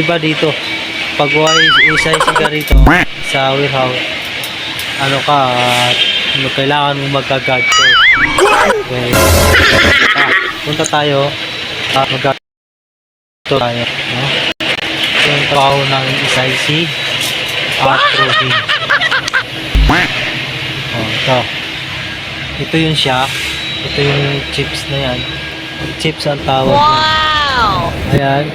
Iba dito, pag isa ka rito sa warehouse, ano ka, kailangan mong magka-guard course. Okay. Punta tayo, mag-guard tayo, no? So, yung trabaho ng SIC at roving. Oh, ito yung siya, ito yung chips na yan. Chips ang tawag. Wow! Ayan.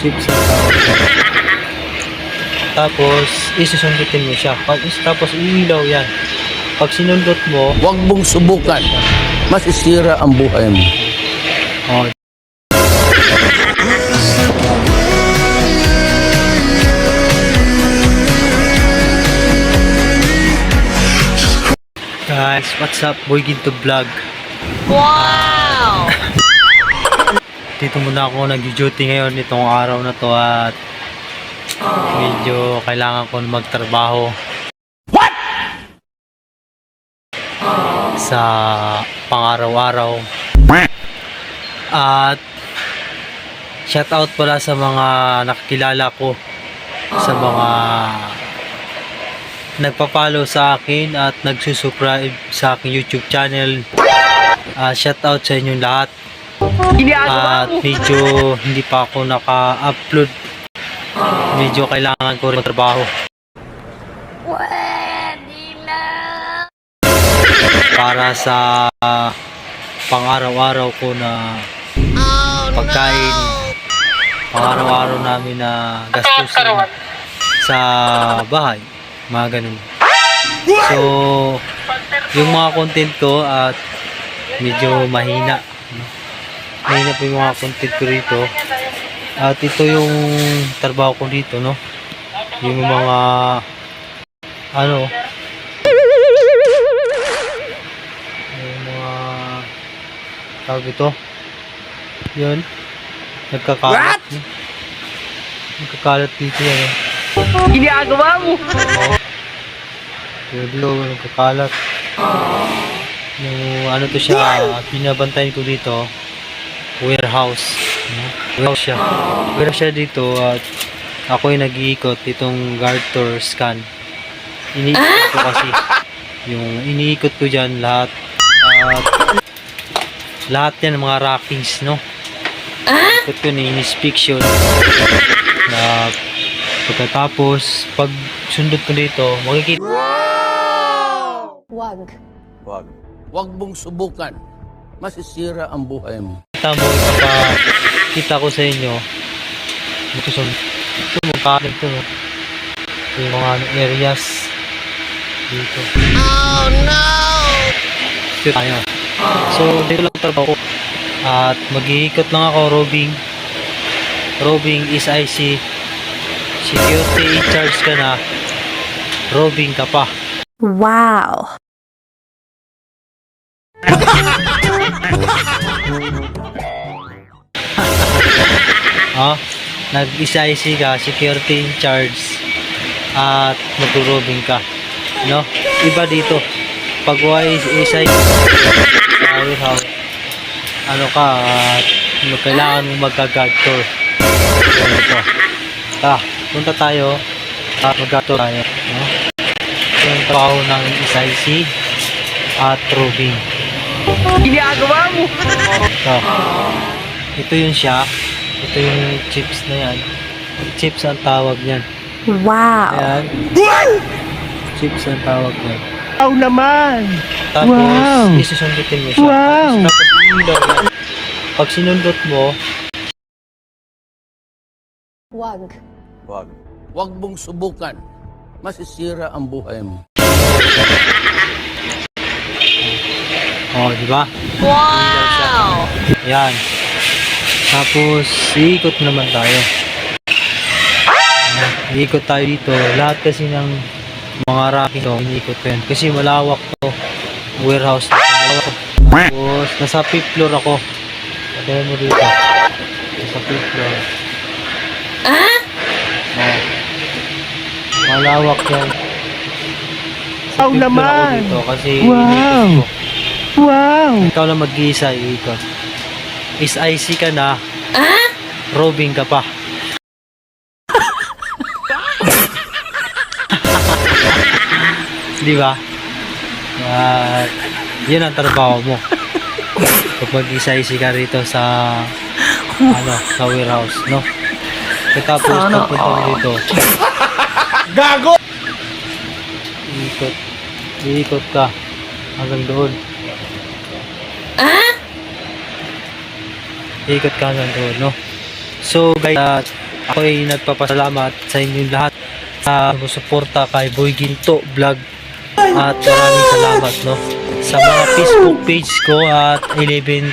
Chips ang tawag. Tapos, isusundutin mo siya. Tapos, iilaw yan. Pag sinundot mo, Huwag mong subukan. Masisira ang buhay mo. oh, guys, what's up? Boy Ginto Vlog. Wow! Dito muna ako nag-duty ngayon itong araw na to at medyo kailangan ko magtrabaho. What? Sa pang-araw-araw. At shout out pala sa mga nakakilala ko, sa mga nagpa-follow sa akin at nagsusubscribe sa aking YouTube channel. Shout out sa inyong lahat. At medyo hindi pa ako naka-upload. Medyo kailangan ko rin magtrabaho para sa pang-araw-araw ko na pagkain, pang-araw-araw namin na gastusin sa bahay, mga ganun. So, yung mga content ko at medyo mahina po yung mga content ko rito. At ito yung trabaho ko dito, no? Yung mga ano, yung mga tawag ito, yun, nagkakalat dito yan, eh. Ginagawa mo! Dito nagkakalat. Yung ano to siya, binabantayan ko dito, warehouse, no? Warehouse siya dito at ako yung nag-iikot itong guard tour scan. Iniikot ko kasi yung iniikot ko dyan lahat at lahat yan mga rackings, no? Ikot ko na inspection na pagkatapos pag sundot ko dito makikita Huwag mong subukan. Masisira ang buhay mo. mo kita ko sa inyo ito magkalit to, no? Yung mga areas dito. Oh no! Dito tayo. So dito lang trabaho ko at mag-iikot lang ako. Roving is IC security in charge ka na, roving ka pa. Wow! Nag-IC ka, security in charge at mag-roving ka, no? Iba dito, pag isa sa warehouse, ano ka, kailangan mong magka-guard tour. Punta tayo, mag-guard tour tayo, no? Yung trabaho ng SIC at roving. Ginagawa mo! Ito yung siya, ito yung chips na yan. Chips ang tawag niyan. Wow! Ayan. Chips ang tawag niyan. Wow naman! Tapos, isusundutin mo siya. Wow! Tapos, iilaw yan. Pag sinundot mo, Huwag mong subukan. Masisira ang buhay mo. di ba? Wow! Yan. Tapos, iikot naman tayo. Iikot tayo dito. Lahat kasi ng mga racking to, iniikot ko yan. Kasi malawak to. Warehouse na to. Tapos, nasa 5th floor ako. Patayin mo dito. Nasa 5th floor. Malawak yan. Sa 5th floor ako dito. Kasi iniikot ko. Wow! Ikaw lang mag-iisa, iikot. Is IC ka na, roving ka pa. Di ba? At yun ang trabaho mo. Kapag isa-isi ka rito sa sa warehouse, no? Tapos papunta ko dito. Gago! Iikot ka hanggang doon. Iikot ka hanggang doon, no? So guys, ako ay nagpapasalamat sa inyong lahat sa suporta kay Boy Ginto Vlog at maraming salamat, no? Sa mga Facebook page ko at 11,000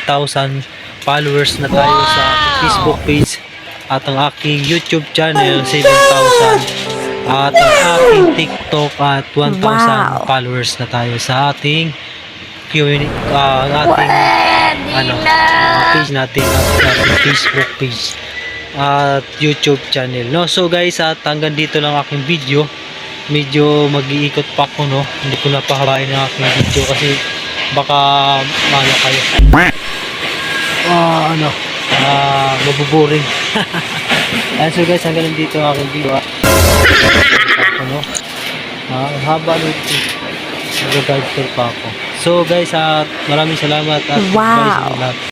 followers na tayo sa Facebook page at ang aking YouTube channel 7,000 at ang aking TikTok at 1,000 Wow. followers na tayo sa ating ating page natin at sa ating Facebook page at YouTube channel, no? So guys, at hanggang dito lang aking video. Medyo mag-iikot pa ako, no? Hindi ko na pahabain ang aking video kasi baka kayo. Mabuboring. Ayan, so guys, hanggang dito ang aking video. Ano? Ang haba nito. Nag-guide tour pa ako. So guys, at maraming salamat at Wow. bye sa inyo lahat.